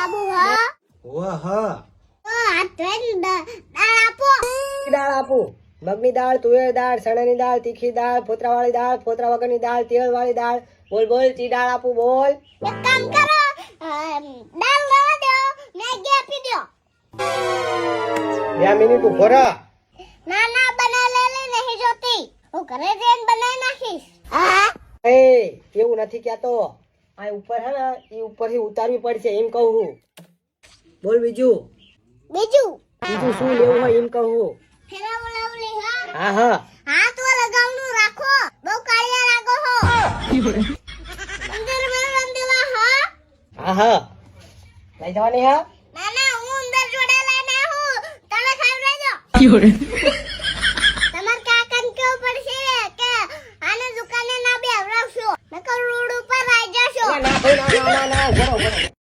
બાબુ હા વાહ હા આ ટ્રેન દાળ આપો દાળ આપું. મગની દાળ, તુવેર દાળ, ચણાની દાળ, તીખી દાળ, ફોતરાવાળી દાળ, ફોતરા વગરની દાળ, તેલવાળી દાળ. બોલ બોલ, ચી દાળ આપું બોલ. એક કામ કરો દાળ લેવા દો મેગી આપી દો 2 મિનિટ ઉભો રહો. ના ના બનાવેલી નહીં જોતી હું ઘરે જઈને બનાવી નાખીશ હા એ એવું નથી કહેતો. આ ઉપર હે ને એ ઉપરથી ઉતારવી પડશે એમ કહું હું. બોલ બીજું. બીજું બીજું શું લેવું હોય એમ કહું હું. ફેરા બોલાવલી હા હા હા. હા તો લગાવનું રાખો બહુ કાળિયા લાગો હો અંદર મને રંધવા હા હા હા. લઈ જવાની હા. ના ના હું અંદર જોડે લઈને આવું તમે ખાઈ લેજો તમાર કાકાને કેવું પડશે કે આને દુકાને ના બેવરાવશો નકર રોડ ઉપર આવી જશો ના ભાઈ ના ના ના ના. ઉભો રહો, ઉભો રહો.